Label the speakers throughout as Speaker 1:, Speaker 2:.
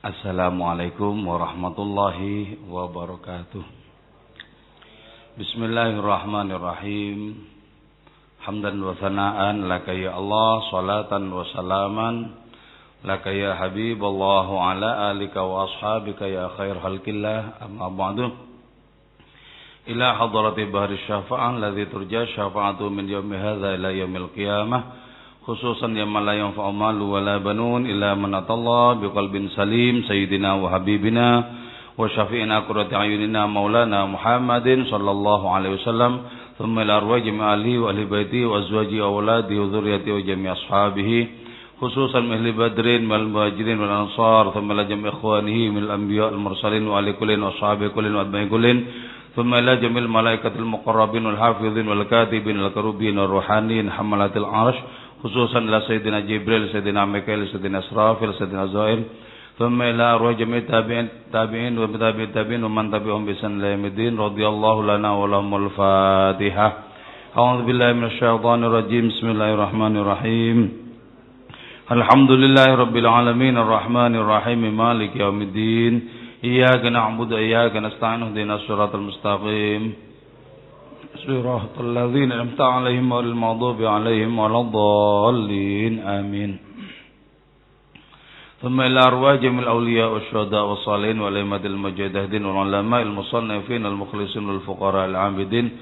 Speaker 1: Assalamualaikum warahmatullahi wabarakatuh. Bismillahirrahmanirrahim. Hamdan wa sana'an laka ya Allah, salatan wa salaman laka ya Habiballah wa ala alika wa ashabika ya khair khalqillah, amma ba'du. Ila hadrati bahri syafa'ah alladhi turja syafa'atu min yawmi hadza ila yaumil qiyamah, khususan yawma la yanfa'u malu wa la banun illa man atallah biqalbin salim, sayyidina wa habibina wa syafi'ina qurrati ayunina maulana Muhammadin sallallahu alaihi wasallam, thumma ila arwaji ma'ali wa ahli baiti wa azwaji wa auladi wa dzurriyyati wa jami' ashabihi, khususan ahli badrin wal muhajirin wal ansar, thumma ila jami' ikhwanihi min al-anbiya' al-mursalin wa ali kullin wa ashabi kullin wa atba'i kullin, thumma ila jami' al-malaikatil muqarrabin wal hafizin wal katibin wal karubin wal ruhanin hamalatil arsh, khususan ila Sayyidina Jibril, Sayyidina Mikail, Sayyidina Israfil, Sayyidina Zail, thumma ila arwah jami' tabi'in wa tabi'in wa man tabi'ahum bi ihsan ila yaumiddin, radhiyallahu lana wa lahumul Fatihah. A'udzu billahi minasy syaithanir rajim. Bismillahirrahmanirrahim. Alhamdulillahi rabbil alamin arrahmanir rahim maliki yaumiddin. Iyyaka na'budu wa iyyaka nasta'in ihdinas siratal mustaqim. Siratal ladzina an'amta 'alaihim ghairil maghdubi 'alaihim waladdallin. Amin. Thumma ila arwah jamil awliya wasyuhada wassalihin wal aimatil mujahidin wal ulama'il musannifin al mukhlisin wal fuqara al 'abidin,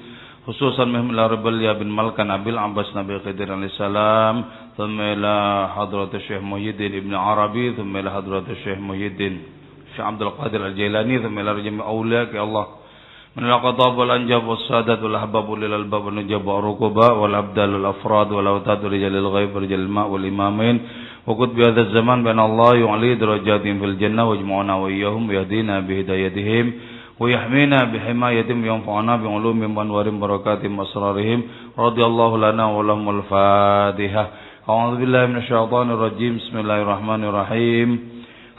Speaker 1: khususan Muhammad Rabi'ah bin Malkan Abil Abbas Nabi Khidir alaihi salam. Thumma ila hadratus Syekh Muhyiddin Ibn Arabi, thumma ila hadratus Syekh Muhyiddin Syekh Abdul Qadir Al-Jailani, thumma ila jami' awliya ya Allah من القطاب والأنجاب والسادات والأحباب والألباب والنجاب والركباء والأبدال والأفراد والأوتاد ورجال الغيب ورجال الماء والإمامين وقد بهذا الزمان بأن الله يعلي درجاتهم في الجنة ويجمعنا وإياهم ويهدينا بهدايتهم ويحمينا بحمايتهم وينفعنا بعلومهم وأنوارهم بركاتهم وأسرارهم، رضي الله لنا ولهم الفاتحة. أعوذ بالله من الشيطان الرجيم. بسم الله الرحمن الرحيم.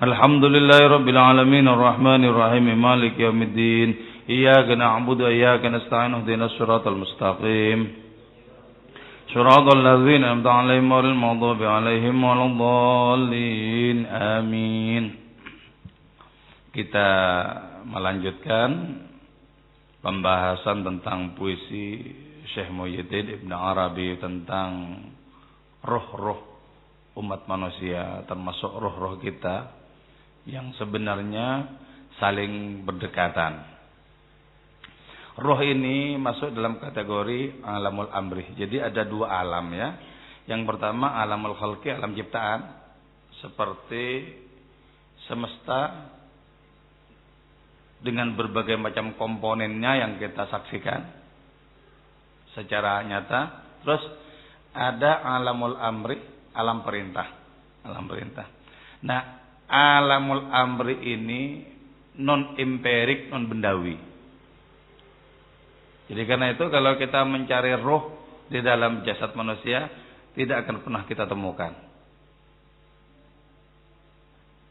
Speaker 1: الحمد لله رب العالمين الرحمن الرحيم مالك يوم الدين. إياك نعبد وإياك نستعين اهدنا الصراط المستقيم صراط الذين أنعمت عليهم غير المغضوب عليهم ولا الضالين. Amin. Kita melanjutkan pembahasan tentang puisi Syekh Muhyiddin Ibn Arabi tentang roh-roh umat manusia, termasuk roh-roh kita yang sebenarnya saling berdekatan. Roh ini masuk dalam kategori alamul amri. Jadi ada dua alam ya. Yang pertama alamul khalqi, alam ciptaan, seperti semesta dengan berbagai macam komponennya yang kita saksikan secara nyata. Terus ada alamul amri, alam perintah, alam perintah. Nah, alamul amri ini non empirik, non bendawi. Jadi karena itu kalau kita mencari roh di dalam jasad manusia, tidak akan pernah kita temukan.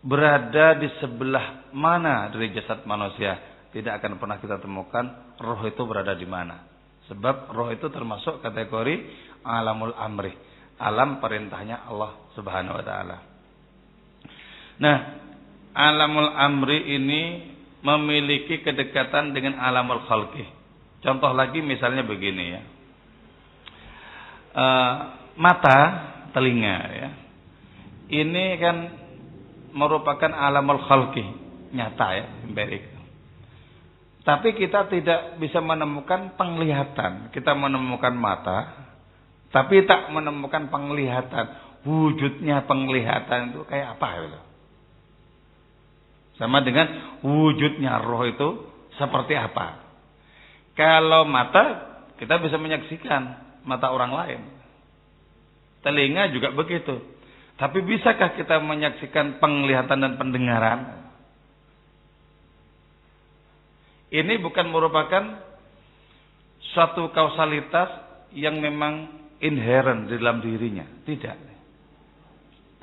Speaker 1: Berada di sebelah mana dari jasad manusia, tidak akan pernah kita temukan roh itu berada di mana. Sebab roh itu termasuk kategori alamul amri, alam perintahnya Allah Subhanahu wa taala. Nah, alamul amri ini memiliki kedekatan dengan alamul khalqi. Contoh lagi misalnya begini ya, mata, telinga ya, ini kan merupakan alamul khalqi, nyata ya, empirik. Tapi kita tidak bisa menemukan penglihatan. Kita menemukan mata, tapi tak menemukan penglihatan. Wujudnya penglihatan itu kayak apa gitu. Sama dengan wujudnya roh itu seperti apa. Kalau mata, kita bisa menyaksikan mata orang lain. Telinga juga begitu. Tapi bisakah kita menyaksikan penglihatan dan pendengaran? Ini bukan merupakan suatu kausalitas yang memang inherent di dalam dirinya. Tidak.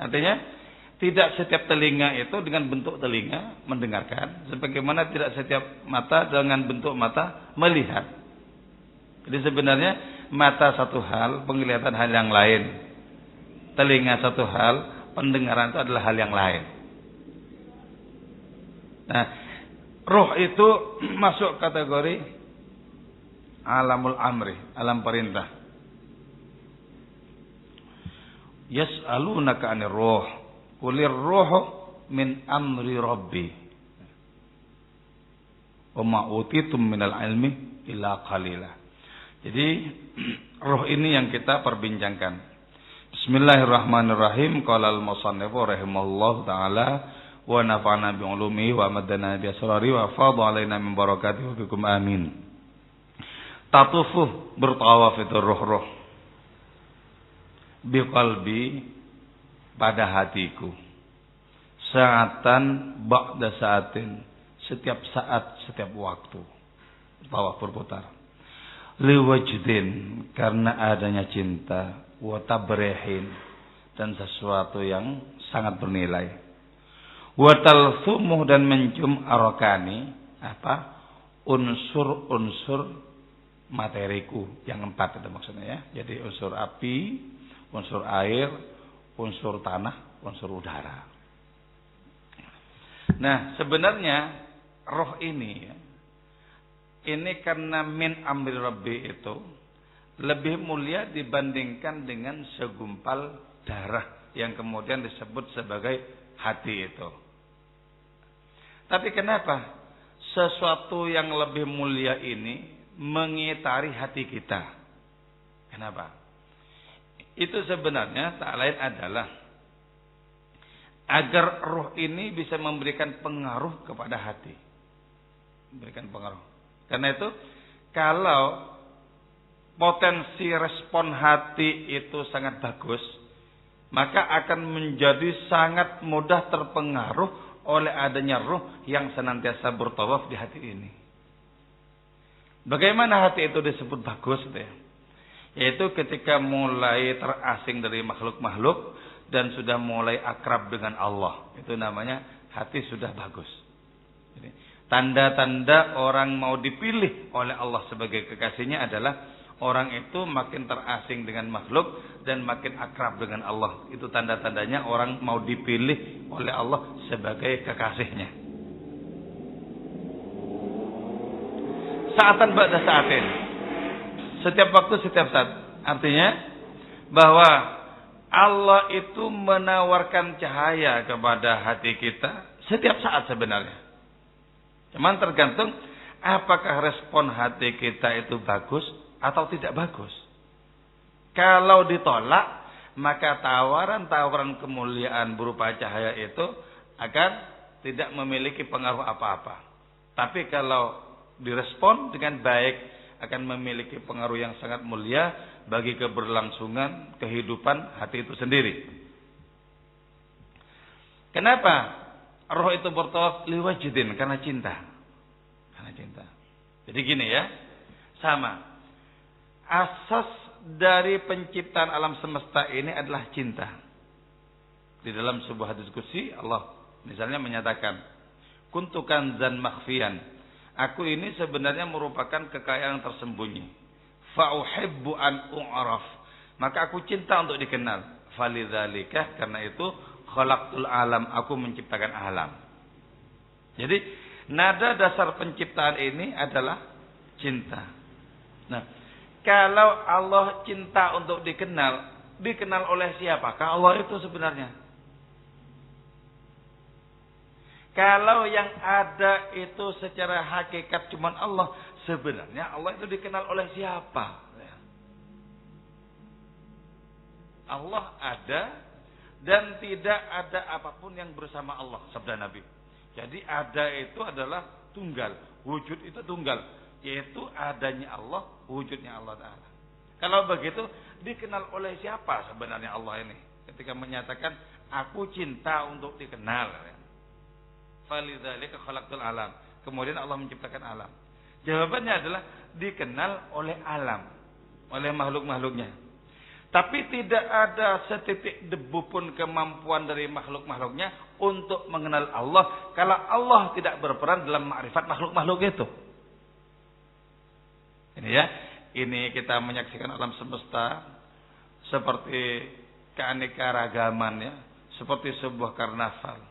Speaker 1: Artinya, tidak setiap telinga itu dengan bentuk telinga mendengarkan, sebagaimana tidak setiap mata dengan bentuk mata melihat. Jadi sebenarnya mata satu hal, penglihatan hal yang lain. Telinga satu hal, pendengaran itu adalah hal yang lain. Nah, roh itu masuk kategori alamul amri, alam perintah. Yas'alunaka 'anir ruh, qulir ruhu min amri rabbi. Wa ma utitum minal ilmi illa qalila. Jadi roh ini yang kita perbincangkan. Bismillahirrahmanirrahim. Qala al-musannifu rahimahullahu taala wa nafa'na bi ulumihi wa madana bi asrari wa fadha alaina min barakatihi wa bikum amin. Tatufu bertawaf itu roh-roh bi qalbi pada hatiku. Sa'atan ba'da sa'atin, setiap saat, setiap waktu. Tawaf berputar. Liwajdin, karena adanya cinta, wa tabrihin, dan sesuatu yang sangat bernilai. Wa talthumuh, dan mencium arkani, apa? Unsur-unsur materiku yang 4 itu maksudnya ya. Jadi unsur api, unsur air, unsur tanah, unsur udara. Nah, sebenarnya roh ini ya, ini karena min amri rabbi itu lebih mulia dibandingkan dengan segumpal darah yang kemudian disebut sebagai hati itu. Tapi kenapa sesuatu yang lebih mulia ini mengitari hati kita? Kenapa? Itu sebenarnya tak lain adalah agar roh ini bisa memberikan pengaruh kepada hati. Memberikan pengaruh. Karena itu kalau potensi respon hati itu sangat bagus, maka akan menjadi sangat mudah terpengaruh oleh adanya roh yang senantiasa bertawaf di hati ini. Bagaimana hati itu disebut bagus? Yaitu ketika mulai terasing dari makhluk-makhluk dan sudah mulai akrab dengan Allah. Itu namanya hati sudah bagus. Jadi, tanda-tanda orang mau dipilih oleh Allah sebagai kekasihnya adalah orang itu makin terasing dengan makhluk dan makin akrab dengan Allah. Itu tanda-tandanya orang mau dipilih oleh Allah sebagai kekasihnya. Saatan ba'da saatin. Setiap waktu, setiap saat. Artinya bahwa Allah itu menawarkan cahaya kepada hati kita setiap saat sebenarnya. Cuman tergantung apakah respon hati kita itu bagus atau tidak bagus. Kalau ditolak, maka tawaran-tawaran kemuliaan berupa cahaya itu akan tidak memiliki pengaruh apa-apa. Tapi kalau direspon dengan baik, akan memiliki pengaruh yang sangat mulia bagi keberlangsungan kehidupan hati itu sendiri. Kenapa roh itu bertawaf? Liwajidin, karena cinta. Karena cinta. Jadi gini ya, sama. Asas dari penciptaan alam semesta ini adalah cinta. Di dalam sebuah diskusi Allah misalnya menyatakan, kuntu kanzan makhfiyan. Aku ini sebenarnya merupakan kekayaan tersembunyi. Fa'uhibbu an u'raf. Maka aku cinta untuk dikenal. Falidzalika, karena itu khalaqtul alam, aku menciptakan alam. Jadi nada dasar penciptaan ini adalah cinta. Nah, kalau Allah cinta untuk dikenal oleh siapakah Allah itu sebenarnya? Kalau yang ada itu secara hakikat cuma Allah, sebenarnya Allah itu dikenal oleh siapa? Allah ada dan tidak ada apapun yang bersama Allah, sabda Nabi. Jadi ada itu adalah tunggal, wujud itu tunggal, yaitu adanya Allah, wujudnya Allah Ta'ala. Kalau begitu, dikenal oleh siapa sebenarnya Allah ini? Ketika menyatakan, aku cinta untuk dikenal. Falidzalika khalaqtul alam. Kemudian Allah menciptakan alam. Jawabannya adalah dikenal oleh alam, oleh makhluk-makhluknya. Tapi tidak ada setitik debu pun kemampuan dari makhluk-makhluknya untuk mengenal Allah kalau Allah tidak berperan dalam makrifat makhluk-makhluk itu. Ini ya, ini kita menyaksikan alam semesta seperti keanekaragaman ya, seperti sebuah karnaval,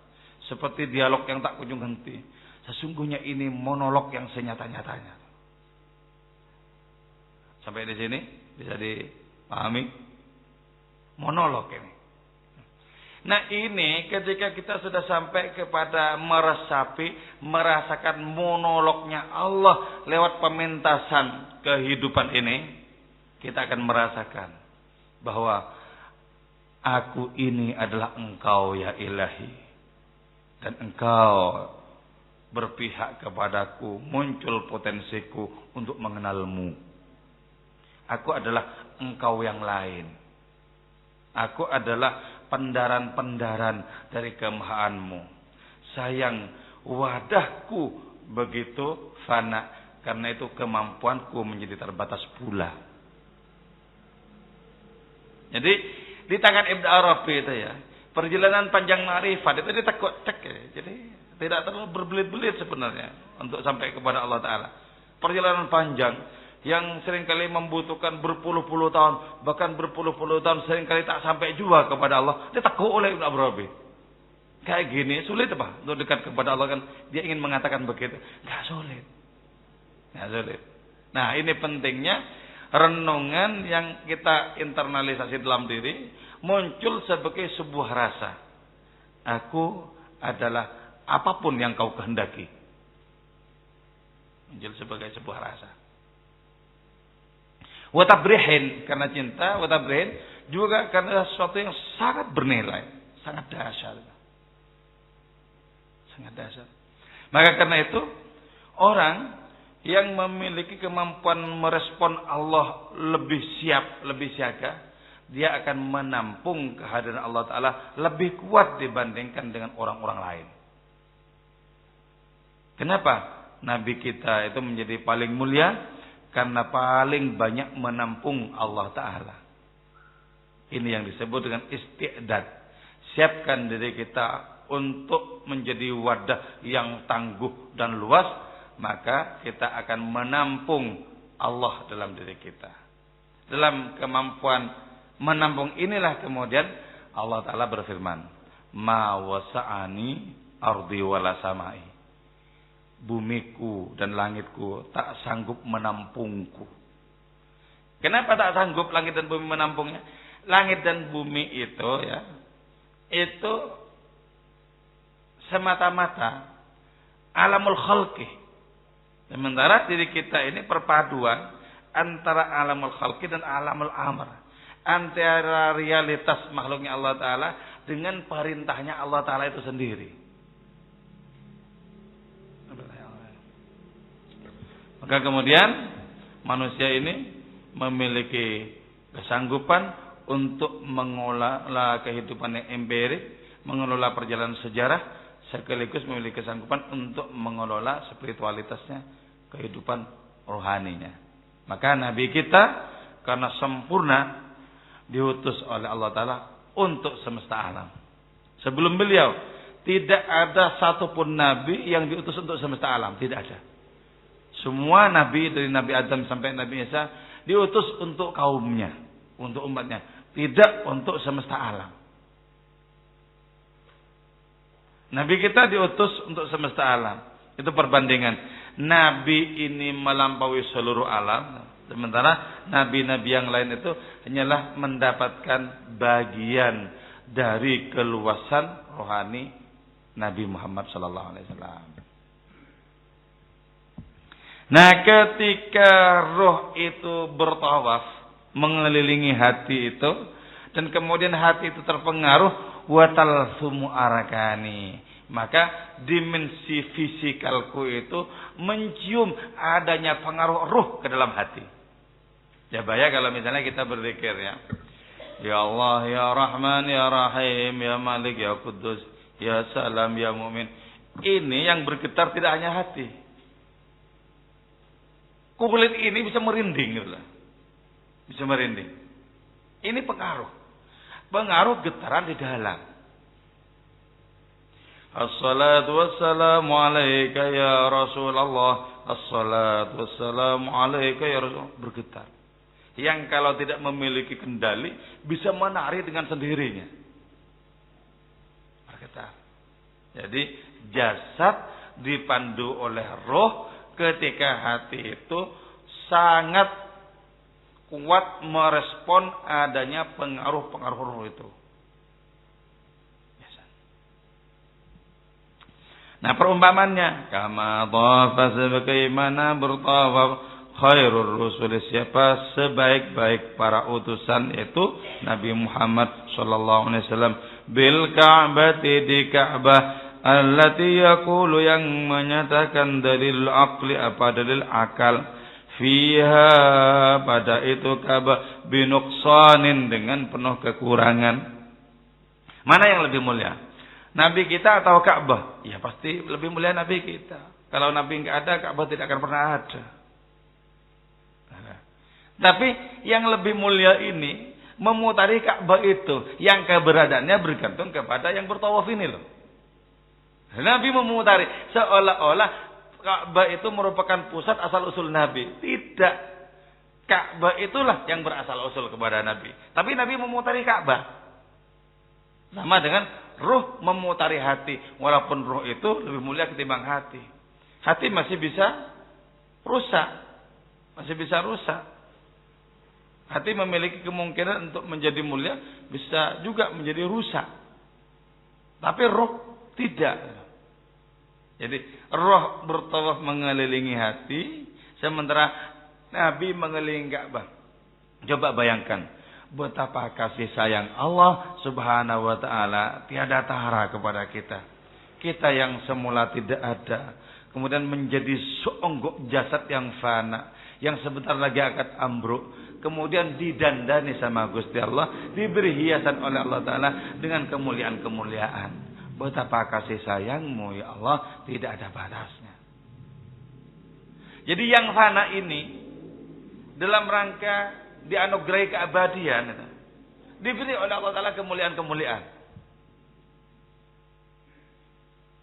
Speaker 1: seperti dialog yang tak kunjung henti, Sesungguhnya ini monolog yang senyata-nyatanya. Sampai di sini bisa dipahami? Monolog ini. Nah ini ketika kita sudah sampai kepada merasakan monolognya Allah lewat pementasan kehidupan ini, kita akan merasakan bahwa aku ini adalah engkau ya ilahi. Dan engkau berpihak kepadaku, muncul potensiku untuk mengenalmu. Aku adalah engkau yang lain. Aku adalah pendaran-pendaran dari kemahaanmu. Sayang, wadahku begitu fana. Karena itu kemampuanku menjadi terbatas pula. Jadi di tangan Ibnu Arabi itu ya, perjalanan panjang ma'rifat itu ditekuk-tek ya. Jadi tidak terlalu berbelit-belit sebenarnya untuk sampai kepada Allah Ta'ala. Perjalanan panjang yang seringkali membutuhkan berpuluh-puluh tahun, bahkan berpuluh-puluh tahun seringkali tak sampai juga kepada Allah, ditekuk oleh Ibnu Arabi. Kayak gini sulit apa untuk dekat kepada Allah, kan dia ingin mengatakan begitu. Enggak sulit. Nah, ini pentingnya renungan yang kita internalisasi dalam diri muncul sebagai sebuah rasa. Aku adalah apapun yang kau kehendaki. Muncul sebagai sebuah rasa. Watabrihin karena cinta, watabrihin juga karena sesuatu yang sangat bernilai, sangat dahsyat. Sangat dahsyat. Maka karena itu orang yang memiliki kemampuan merespon Allah lebih siap, lebih siaga, dia akan menampung kehadiran Allah Ta'ala lebih kuat dibandingkan dengan orang-orang lain. Kenapa Nabi kita itu menjadi paling mulia? Karena paling banyak menampung Allah Ta'ala. Ini yang disebut dengan isti'dad. Siapkan diri kita untuk menjadi wadah yang tangguh dan luas. Maka kita akan menampung Allah dalam diri kita. Dalam kemampuan menampung inilah kemudian Allah Ta'ala berfirman. Ma wasa'ani ardi wala samai. Bumiku dan langitku tak sanggup menampungku. Kenapa tak sanggup langit dan bumi menampungnya? Langit dan bumi itu ya, itu semata-mata alamul khalqi. Sementara diri kita ini perpaduan antara alamul khalqi dan alamul amr. Antara realitas makhluknya Allah Ta'ala dengan perintahnya Allah Ta'ala itu sendiri. Maka kemudian manusia ini memiliki kesanggupan untuk mengelola kehidupan yang empirik, mengelola perjalanan sejarah, sekaligus memiliki kesanggupan untuk mengelola spiritualitasnya, kehidupan rohaninya. Maka Nabi kita karena sempurna diutus oleh Allah Ta'ala untuk semesta alam. Sebelum beliau tidak ada satupun Nabi yang diutus untuk semesta alam, tidak ada. Semua Nabi dari Nabi Adam sampai Nabi Isa diutus untuk kaumnya, untuk umatnya, tidak untuk semesta alam. Nabi kita diutus untuk semesta alam. Itu perbandingan. Nabi ini melampaui seluruh alam, sementara nabi-nabi yang lain itu hanyalah mendapatkan bagian dari keluasan rohani Nabi Muhammad SAW. Nah, ketika roh itu bertawaf mengelilingi hati itu, dan kemudian hati itu terpengaruh watal sumu arakani, maka dimensi fisikalku itu mencium adanya pengaruh roh ke dalam hati. Ya bayang kalau misalnya kita berzikir ya, ya Allah, ya Rahman, ya Rahim, ya Malik, ya Kudus, ya Salam, ya Mumin. Ini yang bergetar tidak hanya hati. Kulit ini bisa merinding gitu lah. Bisa merinding. Ini pengaruh. Pengaruh getaran di dalam. Assalatu wassalamu alaika ya Rasulullah. Assalatu wassalamu alaika ya Rasulullah. Bergetar. Yang kalau tidak memiliki kendali bisa menari dengan sendirinya. Bergetar. Jadi jasad dipandu oleh roh ketika hati itu sangat kuat merespon adanya pengaruh-pengaruh roh itu. Nah, perumpamannya kama dhafa, sebagaimana bertawaf khairur rusul, siapa sebaik-baik para utusan itu Nabi Muhammad sallallahu alaihi wasallam, bil ka'bati, di Ka'bah, allati yaqulu, yang menyatakan dalil aqli, apa dalil akal, fiha, pada itu Ka'bah, binuqsanin, dengan penuh kekurangan. Mana yang lebih mulia, Nabi kita atau Ka'bah? Ya pasti lebih mulia Nabi kita. Kalau Nabi enggak ada, Ka'bah tidak akan pernah ada. Tapi yang lebih mulia ini memutari Ka'bah itu, yang keberadaannya bergantung kepada yang bertawaf ini loh. Nabi memutari seolah-olah Ka'bah itu merupakan pusat asal usul Nabi. Tidak. Ka'bah itulah yang berasal usul kepada Nabi. Tapi Nabi memutari Ka'bah. Sama dengan ruh memutari hati. Walaupun ruh itu lebih mulia ketimbang hati. Hati masih bisa rusak. Masih bisa rusak. Hati memiliki kemungkinan untuk menjadi mulia, bisa juga menjadi rusak. Tapi roh tidak. Jadi roh bertawaf mengelilingi hati, sementara Nabi mengelilingi Ka'bah. Coba bayangkan betapa kasih sayang Allah Subhanahu wa taala tiada tara kepada kita. Kita yang semula tidak ada, kemudian menjadi seonggok jasad yang fana, yang sebentar lagi akan ambruk, kemudian didandani sama Gusti Allah, diberi hiasan oleh Allah taala dengan kemuliaan-kemuliaan. Betapa kasih sayangmu ya Allah tidak ada batasnya. Jadi yang fana ini dalam rangka dianugerahi keabadian, diberi oleh Allah taala kemuliaan-kemuliaan.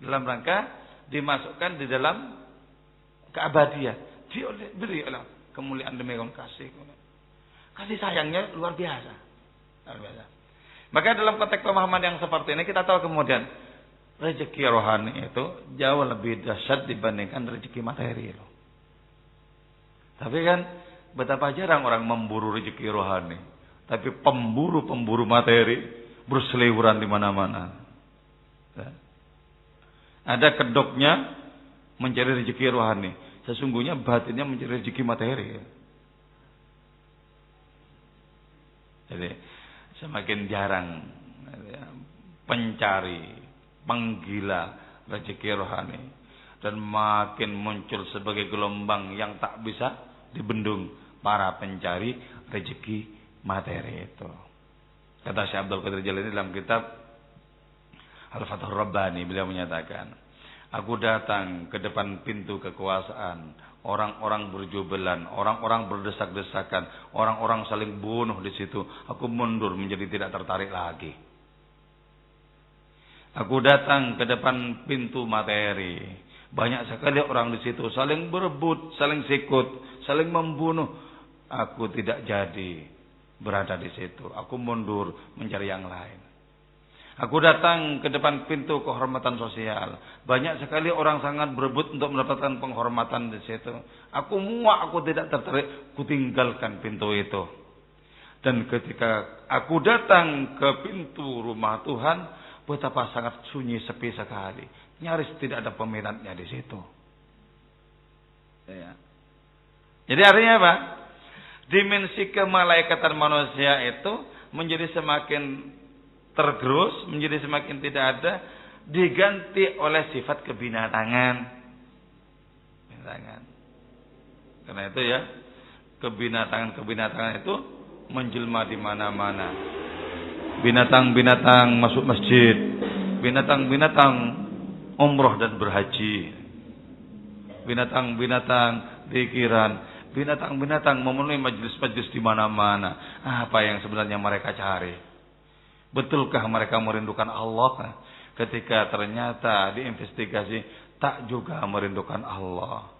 Speaker 1: Dalam rangka dimasukkan di dalam keabadian, diberi oleh kemuliaan demi kasih. Kasih sayangnya luar biasa. Luar biasa. Maka dalam konteks pemahaman yang seperti ini kita tahu kemudian rezeki rohani itu jauh lebih dahsyat dibandingkan rezeki materi itu. Tapi kan betapa jarang orang memburu rezeki rohani, tapi pemburu-pemburu materi berseliweran di mana-mana. Ada kedoknya mencari rezeki rohani, sesungguhnya batinnya mencari rezeki materi. Jadi semakin jarang pencari, penggila rezeki rohani, dan makin muncul sebagai gelombang yang tak bisa dibendung para pencari rezeki materi itu. Kata Syekh Abdul Qadir Jailani dalam kitab Al-Fathur Rabbani, beliau menyatakan, aku datang ke depan pintu kekuasaan, orang-orang berjubelan, orang-orang berdesak-desakan, orang-orang saling bunuh di situ. Aku mundur menjadi tidak tertarik lagi. Aku datang ke depan pintu materi, banyak sekali orang di situ saling berebut, saling sikut, saling membunuh. Aku tidak jadi berada di situ. Aku mundur mencari yang lain. Aku datang ke depan pintu kehormatan sosial. Banyak sekali orang sangat berebut untuk mendapatkan penghormatan di situ. Aku muak, aku tidak tertarik, aku tinggalkan pintu itu. Dan ketika aku datang ke pintu rumah Tuhan, betapa sangat sunyi, sepi sekali. Nyaris tidak ada peminatnya di situ. Ya. Jadi artinya apa? Dimensi kemalaikatan manusia itu menjadi semakin tergerus, menjadi semakin tidak ada, diganti oleh sifat kebinatangan. Karena itu ya, kebinatangan itu menjelma di mana-mana. Binatang-binatang masuk masjid, binatang-binatang umroh dan berhaji, binatang-binatang pikiran, binatang-binatang memenuhi majelis-majelis di mana-mana. Apa yang sebenarnya mereka cari? Betulkah mereka merindukan Allah? Ketika ternyata diinvestigasi tak juga merindukan Allah.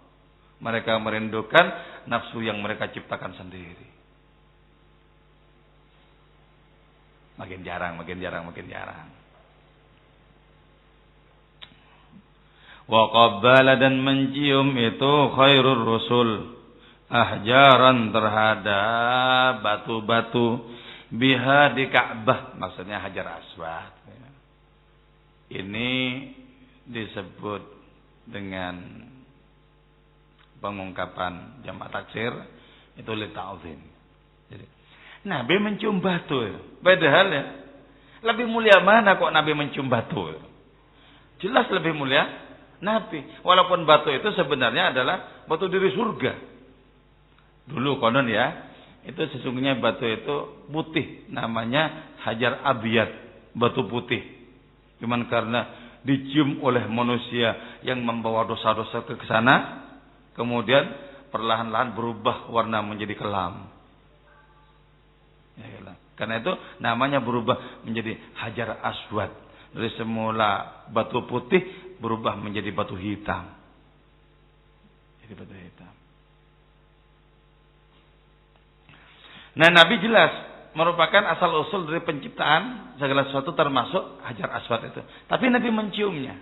Speaker 1: Mereka merindukan nafsu yang mereka ciptakan sendiri. Makin jarang. Wa qabbala dan mencium itu khairur rusul ahjaran terhadap batu-batu biha di Ka'bah, maksudnya Hajar Aswad. Ini disebut dengan pengungkapan jamak taksir itu li ta'zim. Jadi Nabi mencium batu. Padahal ya, lebih mulia mana kok Nabi mencium batu? Jelas lebih mulia Nabi. Walaupun batu itu sebenarnya adalah batu dari surga. Dulu konon ya, itu sesungguhnya batu itu putih, namanya Hajar Abyad, batu putih. Cuman karena dicium oleh manusia yang membawa dosa-dosa ke sana, kemudian perlahan-lahan berubah warna menjadi kelam. Ya, karena itu namanya berubah menjadi Hajar Aswad. Dari semula batu putih berubah menjadi batu hitam. Jadi batu hitam. Nah, Nabi jelas merupakan asal usul dari penciptaan segala sesuatu termasuk Hajar Aswad itu. Tapi Nabi menciumnya.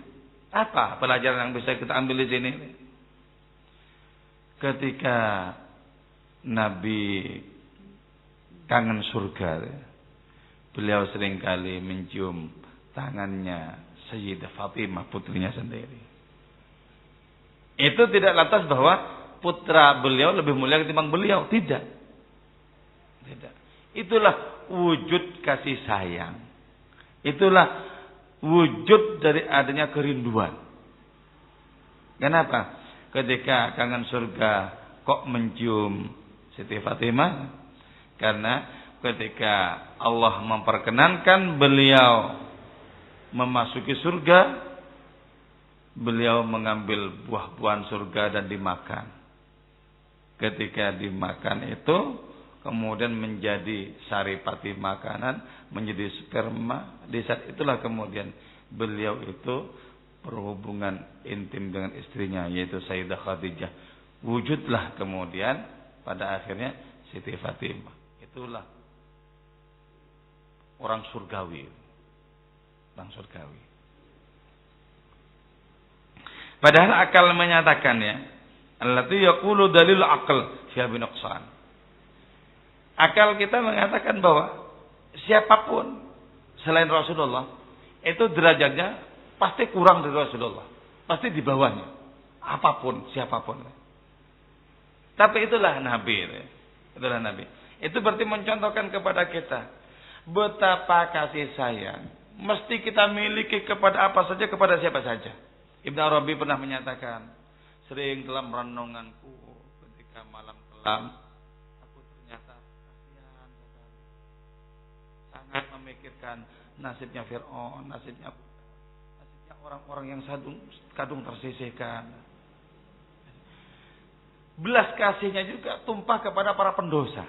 Speaker 1: Apa pelajaran yang bisa kita ambil di sini? Ketika Nabi kangen surga, beliau seringkali mencium tangannya Sayyidah Fatimah, putrinya sendiri. Itu tidak lantas bahwa putra beliau lebih mulia ketimbang beliau, tidak. Tidak. Itulah wujud kasih sayang. Itulah wujud dari adanya kerinduan. Kenapa? Ketika kangen surga kok mencium Siti Fatimah? Karena ketika Allah memperkenankan beliau memasuki surga, beliau mengambil buah-buahan surga dan dimakan. Ketika dimakan itu, kemudian menjadi saripati makanan, menjadi sperma. Di saat itulah kemudian beliau itu berhubungan intim dengan istrinya, yaitu Sayyidah Khadijah. Wujudlah kemudian pada akhirnya Siti Fatimah. Itulah orang surgawi. Orang surgawi. Padahal akal menyatakan ya, allati yaqulu dalil aql fi binuqsan. Akal kita mengatakan bahwa siapapun selain Rasulullah itu derajatnya pasti kurang dari Rasulullah, pasti di bawahnya, apapun, siapapun. Tapi itulah Nabi, itulah Nabi. Itu berarti mencontohkan kepada kita betapa kasih sayang mesti kita miliki kepada apa saja, kepada siapa saja. Ibnu Arabi pernah menyatakan, sering dalam renunganku ketika malam kelam, sangat memikirkan nasibnya Fir'aun, nasibnya orang-orang yang kadung tersisihkan. Belas kasihnya juga tumpah kepada para pendosa.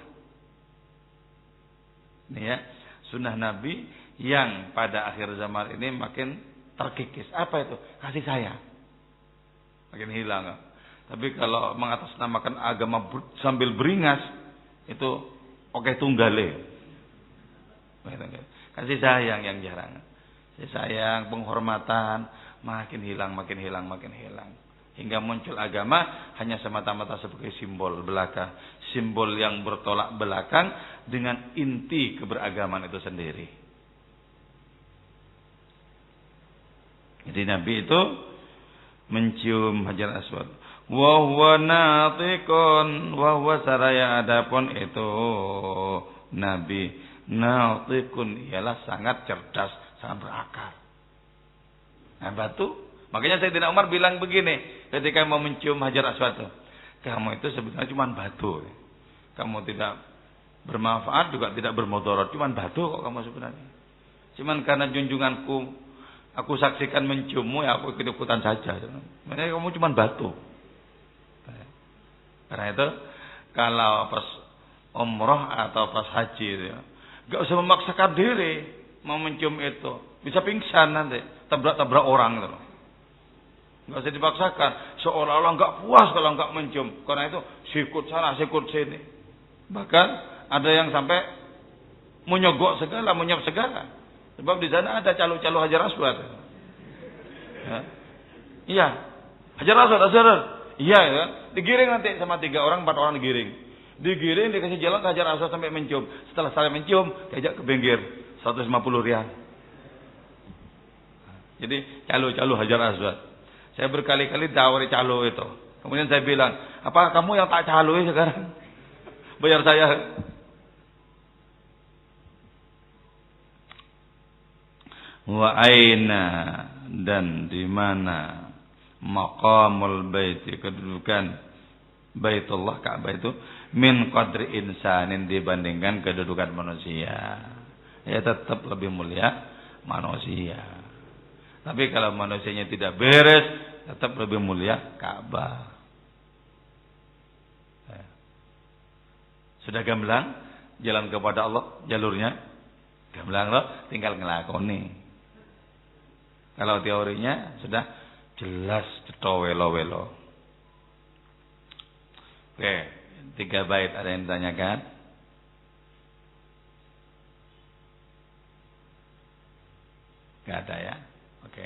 Speaker 1: Ini ya, sunnah Nabi yang pada akhir zaman ini makin terkikis. Apa itu? Kasih sayang. Makin hilang. Tapi kalau mengatasnamakan agama sambil beringas, itu oke tunggale. Kasih sayang yang jarang. Kasih sayang, penghormatan makin hilang, makin hilang, makin hilang. Hingga muncul agama hanya semata-mata sebagai simbol belaka, simbol yang bertolak belakang dengan inti keberagaman itu sendiri. Jadi Nabi itu mencium Hajar Aswad. Wa huwa natiqun, wa huwa saraya, adapun itu Nabi natiqun ialah sangat cerdas, sangat berakal. Nah, batu. Makanya Sayyidina Umar bilang begini ketika mau mencium Hajar Aswad itu, kamu itu sebenarnya cuma batu. Kamu tidak bermanfaat juga tidak bermudarat, cuma batu kok kamu sebenarnya. Cuman karena junjunganku, aku saksikan menciummu, ya aku ikut-ikutan saja. Sebenarnya kamu cuma batu. Karena itu kalau pas umroh atau pas haji ya, gak usah memaksakan diri mau mencium itu, bisa pingsan nanti, tabrak-tabrak orang gitu. Gak usah dipaksakan, seolah-olah gak puas kalau gak mencium. Karena itu sikut sana, sikut sini. Bahkan ada yang sampai menyogok segala, menyop segala. Sebab di sana ada calo-calo Hajar Aswad. Ya. Iya. Hajar Aswad, Hajar. Iya ya. Digiring nanti sama 3 orang, 4 orang digiring. Digiring dikasih jalan ke Hajar Aswad sampai mencium. Setelah saya mencium, diajak ke Benggir. 150 rial. Jadi calo Hajar Aswad. Saya berkali-kali tawari calo itu. Kemudian saya bilang, apa kamu yang tak caloi sekarang? Bayar saya. Wa aina, dan di mana maqamul baiti, kedudukan Baitullah Ka'bah itu min qadri insanin, dibandingkan kedudukan manusia. Ya tetap lebih mulia manusia. Tapi kalau manusianya tidak beres, tetap lebih mulia Ka'bah. Sudah gamblang jalan kepada Allah, jalurnya gamblang loh, tinggal ngelakoni. Kalau teorinya sudah jelas ceto welo-welo. Oke, 3 bait ada yang ditanyakan? Enggak ada ya? Oke.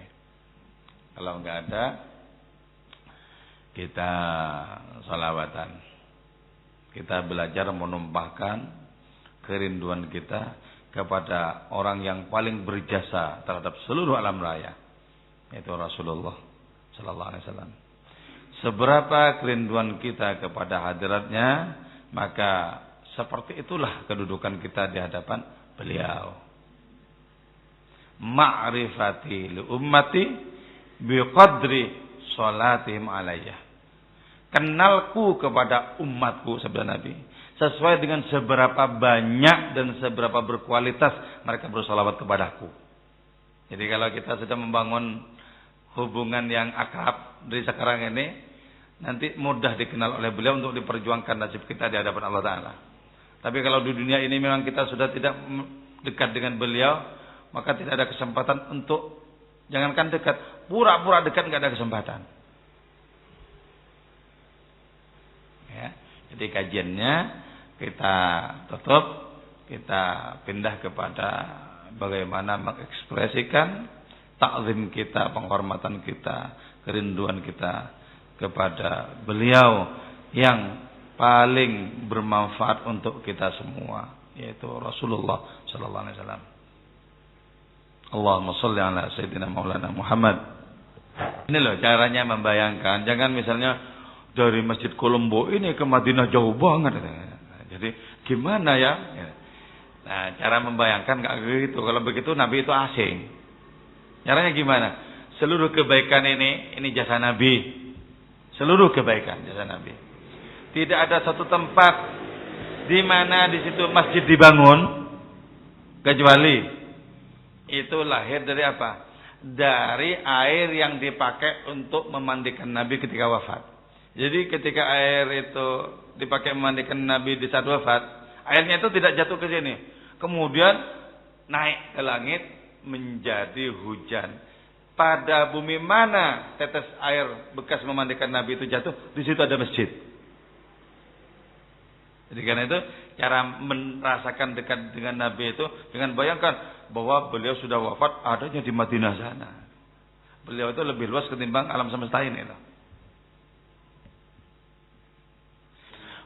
Speaker 1: Kalau enggak ada, kita sholawatan. Kita belajar menumpahkan kerinduan kita kepada orang yang paling berjasa terhadap seluruh alam raya, yaitu Rasulullah sallallahu alaihi wasallam. Seberapa kerinduan kita kepada hadiratnya, maka seperti itulah kedudukan kita di hadapan beliau. Ma'rifati li ummati biqadri salatihim alayya. Kenalku kepada umatku, sabda Nabi, sesuai dengan seberapa banyak dan seberapa berkualitas mereka bersalawat kepadaku. Jadi kalau kita sudah membangun hubungan yang akrab dari sekarang ini, nanti mudah dikenal oleh beliau untuk diperjuangkan nasib kita di hadapan Allah Ta'ala. Tapi kalau di dunia ini memang kita sudah tidak dekat dengan beliau, maka tidak ada kesempatan untuk, jangankan dekat, pura-pura dekat nggak ada kesempatan. Ya, jadi kajiannya kita tutup, kita pindah kepada bagaimana mengekspresikan takzim kita, penghormatan kita, kerinduan kita kepada beliau yang paling bermanfaat untuk kita semua, yaitu Rasulullah sallallahu alaihi wasallam. Allahumma shalli ala sayyidina maulana Muhammad. Ini loh caranya membayangkan, jangan misalnya dari Masjid Kolombo ini ke Madinah jauh banget. Jadi gimana ya? Nah, cara membayangkan nggak gitu. Kalau begitu Nabi itu asing. Caranya gimana? Seluruh kebaikan ini jasa Nabi. Seluruh kebaikan jasa Nabi. Tidak ada satu tempat di mana di situ masjid dibangun kecuali itu lahir dari apa? Dari air yang dipakai untuk memandikan Nabi ketika wafat. Jadi ketika air itu dipakai memandikan Nabi di saat wafat, airnya itu tidak jatuh ke sini. Kemudian naik ke langit menjadi hujan. Pada bumi mana tetes air bekas memandikan Nabi itu jatuh, di situ ada masjid. Jadi karena itu cara merasakan dekat dengan Nabi itu dengan bayangkan bahwa beliau sudah wafat adanya di Madinah sana. Beliau itu lebih luas ketimbang alam semesta ini loh.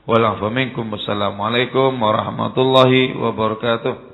Speaker 1: Wassalamualaikum warahmatullahi wabarakatuh.